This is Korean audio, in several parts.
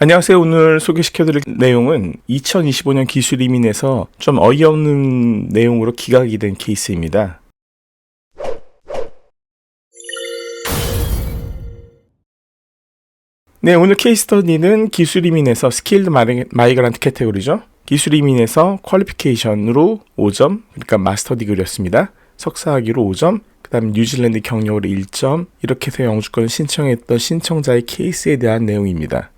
안녕하세요. 오늘 소개시켜드릴 내용은 2025년 기술 이민에서 좀 어이없는 내용으로 기각이 된 케이스입니다. 네, 오늘 케이스 스터디는 기술 이민에서 스킬드 마이그란트 캐테고리죠. 기술 이민에서 퀄리피케이션으로 5점, 그러니까 마스터 디그리였습니다. 석사학위로 5점, 그 다음 뉴질랜드 경력으로 1점, 이렇게 해서 영주권을 신청했던 신청자의 케이스에 대한 내용입니다.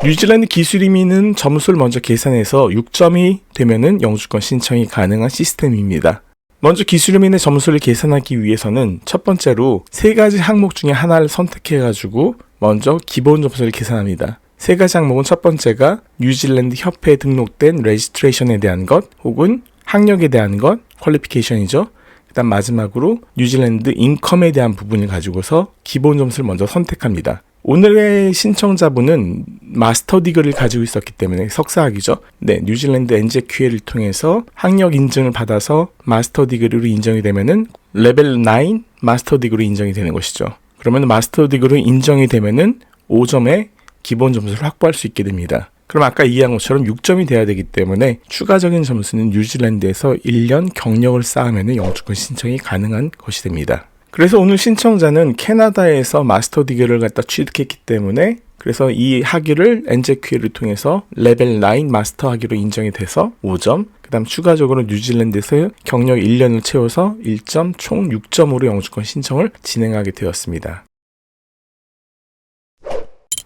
뉴질랜드 기술 이민은 점수를 먼저 계산해서 6점이 되면은 영주권 신청이 가능한 시스템입니다. 먼저 기술 이민의 점수를 계산하기 위해서는 첫 번째로 세 가지 항목 중에 하나를 선택해가지고 먼저 기본 점수를 계산합니다. 세 가지 항목은 첫 번째가 뉴질랜드 협회에 등록된 레지스트레이션에 대한 것, 혹은 학력에 대한 것, 퀄리피케이션이죠. 그다음 마지막으로 뉴질랜드 인컴에 대한 부분을 가지고서 기본 점수를 먼저 선택합니다. 오늘의 신청자분은 마스터 디그리를 가지고 있었기 때문에 석사학위죠. 네, 뉴질랜드 NJQA를 통해서 학력 인증을 받아서 마스터 디그리로 인정이 되면은 레벨 9 마스터 디그리로 인정이 되는 것이죠. 그러면 마스터 디그리로 인정이 되면은 5점의 기본 점수를 확보할 수 있게 됩니다. 그럼 아까 이해한 것처럼 6점이 돼야 되기 때문에 추가적인 점수는 뉴질랜드에서 1년 경력을 쌓으면 영주권 신청이 가능한 것이 됩니다. 그래서 오늘 신청자는 캐나다에서 마스터 디그리를 갖다 취득했기 때문에 그래서 이 학위를 NJQA를 통해서 레벨 9 마스터 학위로 인정이 돼서 5점, 그 다음 추가적으로 뉴질랜드에서 경력 1년을 채워서 1점, 총 6점으로 영주권 신청을 진행하게 되었습니다.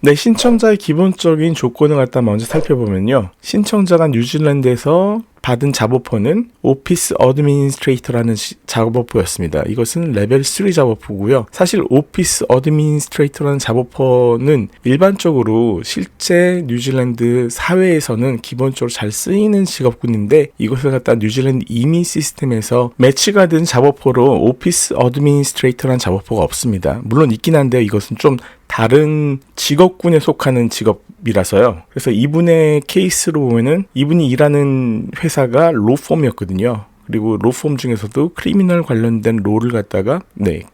네, 신청자의 기본적인 조건을 갖다 먼저 살펴보면요. 신청자가 뉴질랜드에서 받은 작업포는 오피스 어드미니스트레이터라는 작업포였습니다. 이것은 레벨 3 작업포고요. 사실 오피스 어드미니스트레이터라는 작업포는 일반적으로 실제 뉴질랜드 사회에서는 기본적으로 잘 쓰이는 직업군인데 이것을 갖다 뉴질랜드 이민 시스템에서 매치가 된 작업포로 오피스 어드미니스트레이터라는 작업포가 없습니다. 물론 있긴 한데요. 이것은 좀 다른 직업군에 속하는 직업이라서요. 그래서 이분의 케이스로 보면은 이분이 일하는 회사가 로펌이었거든요. 그리고 로펌 중에서도 크리미널 관련된 로를 갖다가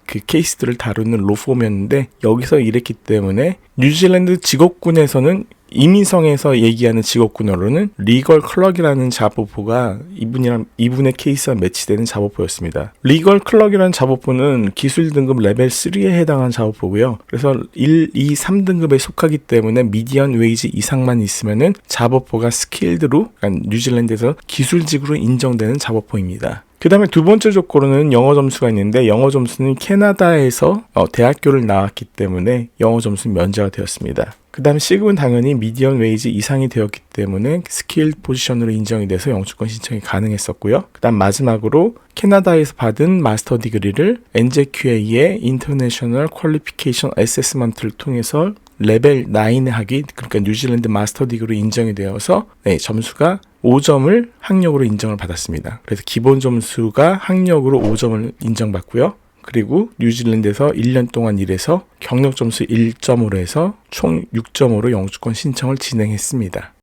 그 케이스들을 다루는 로펌이었는데 여기서 일했기 때문에 뉴질랜드 직업군에서는 이민성에서 얘기하는 직업군어로는 리걸 클럭이라는 작업포가 이분의 케이스와 매치되는 작업포였습니다. 리걸 클럭이라는 작업포는 기술 등급 레벨 3에 해당하는 작업포고요. 그래서 1, 2, 3등급에 속하기 때문에 미디언 웨이지 이상만 있으면은 작업포가 스킬드로, 그러니까 뉴질랜드에서 기술직으로 인정되는 작업포입니다. 그 다음에 두 번째 조건으로는 영어 점수가 있는데 영어 점수는 캐나다에서 대학교를 나왔기 때문에 영어 점수는 면제가 되었습니다. 그 다음에 시급은 당연히 미디언 웨이지 이상이 되었기 때문에 스킬 포지션으로 인정이 돼서 영주권 신청이 가능했었고요. 그 다음 마지막으로 캐나다에서 받은 마스터 디그리를 NJQA의 인터내셔널 퀄리피케이션 어세스먼트를 통해서 레벨 9의 학위, 그러니까 뉴질랜드 마스터 디그리로 인정이 되어서 점수가 5점을 학력으로 인정을 받았습니다. 그래서 기본 점수가 학력으로 5점을 인정받고요. 그리고 뉴질랜드에서 1년 동안 일해서 경력 점수 1점으로 해서 총 6점으로 영주권 신청을 진행했습니다.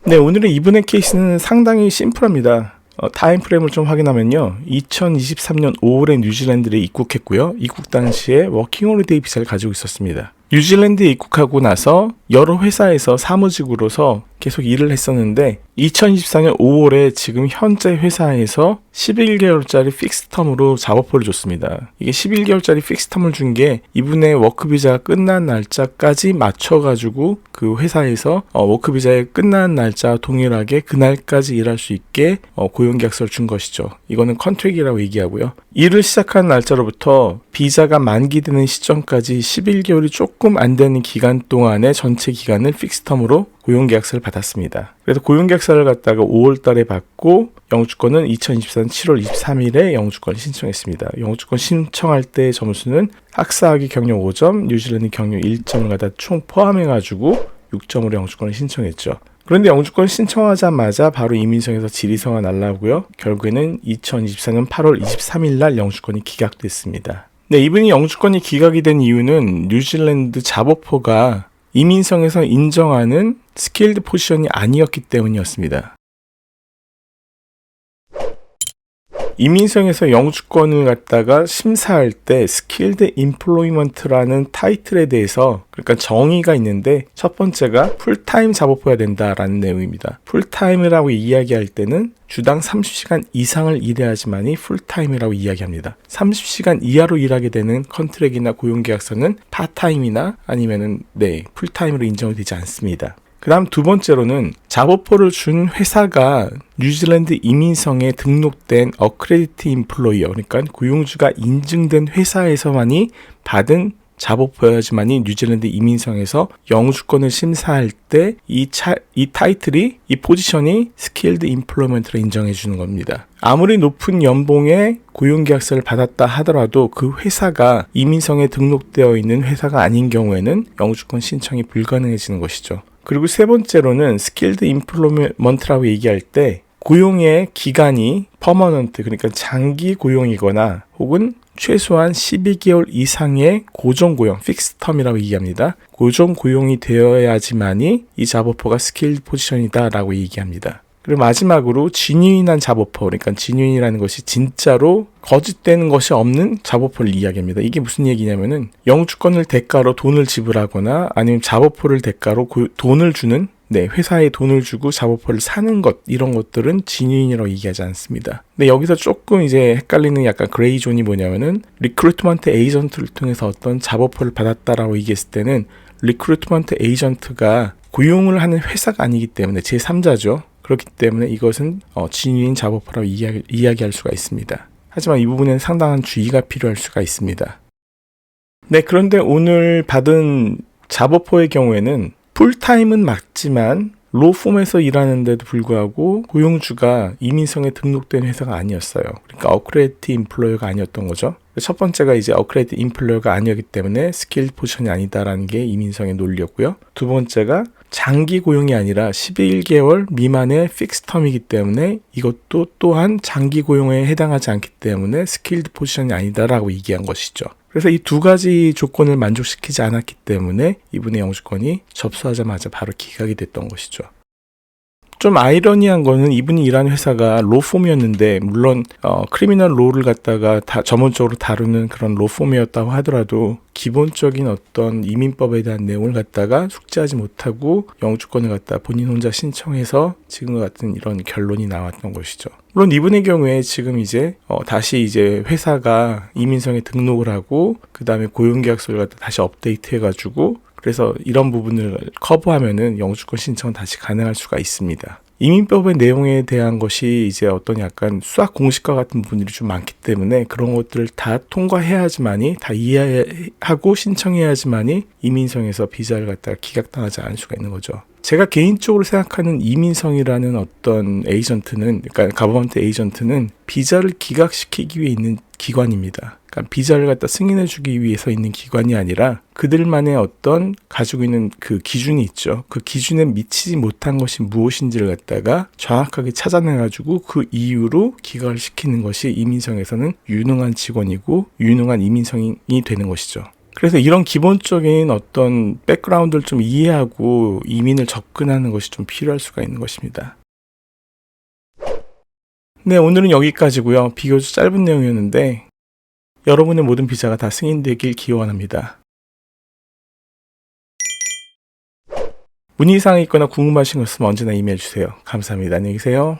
네, 오늘의 이분의 케이스는 상당히 심플합니다. 타임프레임을 좀 확인하면요. 2023년 5월에 뉴질랜드에 입국했고요. 입국 당시에 워킹홀리데이 비자를 가지고 있었습니다. 뉴질랜드에 입국하고 나서 여러 회사에서 사무직으로서 계속 일을 했었는데 2024년 5월에 지금 현재 회사에서 11개월짜리 픽스텀으로 작업포를 줬습니다. 이게 11개월짜리 픽스텀을 준 게 이분의 워크비자가 끝난 날짜까지 맞춰가지고 그 회사에서 워크비자의 끝난 날짜와 동일하게 그날까지 일할 수 있게 고용계약서를 준 것이죠. 이거는 컨트랙이라고 얘기하고요. 일을 시작한 날짜로부터 비자가 만기되는 시점까지 11개월이 조금 안 되는 기간 동안의 전체 기간을 픽스텀으로 고용계약서를 받았습니다. 그래서 고용계약서를 갖다가 5월 달에 받고 영주권은 2024년 7월 23일에 영주권을 신청했습니다. 영주권 신청할 때 점수는 학사학위 경력 5점, 뉴질랜드 경력 1점을 갖다 총 포함해가지고 6점으로 영주권을 신청했죠. 그런데 영주권 신청하자마자 바로 이민성에서 질의서가 날라오고요. 결국에는 2024년 8월 23일 날 영주권이 기각됐습니다. 네, 이분이 영주권이 기각이 된 이유는 뉴질랜드 작업포가 이민성에서 인정하는 스킬드 포지션이 아니었기 때문이었습니다. 이민성에서 영주권을 갖다가 심사할 때 스킬드 임플로이먼트라는 타이틀에 대해서 그러니까 정의가 있는데 첫 번째가 풀타임 작업해야 된다라는 내용입니다. 풀타임이라고 이야기할 때는 주당 30시간 이상을 일해야지만이 풀타임이라고 이야기합니다. 30시간 이하로 일하게 되는 컨트랙이나 고용계약서는 파타임이나 아니면은 풀타임으로 인정되지 않습니다. 그 다음 두 번째로는 잡오퍼를 준 회사가 뉴질랜드 이민성에 등록된 어크레디트 임플로이어, 그러니까 고용주가 인증된 회사에서만이 받은 잡오퍼여야지만이 뉴질랜드 이민성에서 영주권을 심사할 때 이 타이틀이, 이 포지션이 스킬드 임플로이먼트로 인정해 주는 겁니다. 아무리 높은 연봉의 고용계약서를 받았다 하더라도 그 회사가 이민성에 등록되어 있는 회사가 아닌 경우에는 영주권 신청이 불가능해지는 것이죠. 그리고 세 번째로는 스킬드 임플로이먼트라고 얘기할 때 고용의 기간이 퍼머넌트, 그러니까 장기 고용이거나 혹은 최소한 12개월 이상의 고정고용, 픽스텀이라고 얘기합니다. 고정고용이 되어야지만이 이 잡오퍼가 스킬드 포지션이다 라고 얘기합니다. 그리고 마지막으로 지뉴인한 잡오퍼, 그러니까 지뉴인이라는 것이 진짜로 거짓되는 것이 없는 잡오퍼를 이야기합니다. 이게 무슨 얘기냐면은 영주권을 대가로 돈을 지불하거나 아니면 잡오퍼를 대가로 돈을 주는 회사에 돈을 주고 잡오퍼를 사는 것, 이런 것들은 지뉴인이라고 얘기하지 않습니다. 근데 여기서 조금 이제 헷갈리는 약간 그레이 존이 뭐냐면은 리크루트먼트 에이전트를 통해서 어떤 잡오퍼를 받았다라고 얘기했을 때는 리크루트먼트 에이전트가 고용을 하는 회사가 아니기 때문에 제3자죠. 그렇기 때문에 이것은 지뉴인 잡오퍼라고 이야기할 수가 있습니다. 하지만 이 부분에는 상당한 주의가 필요할 수가 있습니다. 그런데 오늘 받은 잡오퍼의 경우에는 풀타임은 맞지만 로펌에서 일하는데도 불구하고 고용주가 이민성에 등록된 회사가 아니었어요. 그러니까 어크레디트 임플로이어가 아니었던 거죠. 첫 번째가 이제 어크레디트 임플로이어가 아니었기 때문에 스킬 포지션이 아니다라는 게 이민성의 논리였고요. 두 번째가 장기 고용이 아니라 11개월 미만의 픽스텀이기 때문에 이것도 또한 장기 고용에 해당하지 않기 때문에 스킬드 포지션이 아니다라고 얘기한 것이죠. 그래서 이 두 가지 조건을 만족시키지 않았기 때문에 이분의 영주권이 접수하자마자 바로 기각이 됐던 것이죠. 좀 아이러니한 거는 이분이 일하는 회사가 로펌이었는데 물론 크리미널 로를 갖다가 전문적으로 다루는 그런 로펌이었다고 하더라도 기본적인 어떤 이민법에 대한 내용을 갖다가 숙지하지 못하고 영주권을 갖다 본인 혼자 신청해서 지금과 같은 이런 결론이 나왔던 것이죠. 물론 이분의 경우에 지금 이제 다시 이제 회사가 이민성에 등록을 하고 그 다음에 고용계약서를 갖다 다시 업데이트해가지고 그래서 이런 부분을 커버하면은 영주권 신청은 다시 가능할 수가 있습니다. 이민법의 내용에 대한 것이 이제 어떤 약간 수학 공식과 같은 부분들이 좀 많기 때문에 그런 것들을 다 통과해야지만이, 다 이해하고 신청해야지만이 이민성에서 비자를 갖다가 기각당하지 않을 수가 있는 거죠. 제가 개인적으로 생각하는 이민성이라는 어떤 에이전트는, 그러니까 가버먼트 에이전트는 비자를 기각시키기 위해 있는 기관입니다. 그러니까 비자를 갖다 승인해주기 위해서 있는 기관이 아니라 그들만의 어떤 가지고 있는 그 기준이 있죠. 그 기준에 미치지 못한 것이 무엇인지를 갖다가 정확하게 찾아내가지고 그 이유로 기각을 시키는 것이 이민성에서는 유능한 직원이고 유능한 이민성이 되는 것이죠. 그래서 이런 기본적인 어떤 백그라운드를 좀 이해하고 이민을 접근하는 것이 좀 필요할 수가 있는 것입니다. 오늘은 여기까지고요. 비교적 짧은 내용이었는데 여러분의 모든 비자가 다 승인되길 기원합니다. 문의사항이 있거나 궁금하신 것 있으면 언제나 이메일 주세요. 감사합니다. 안녕히 계세요.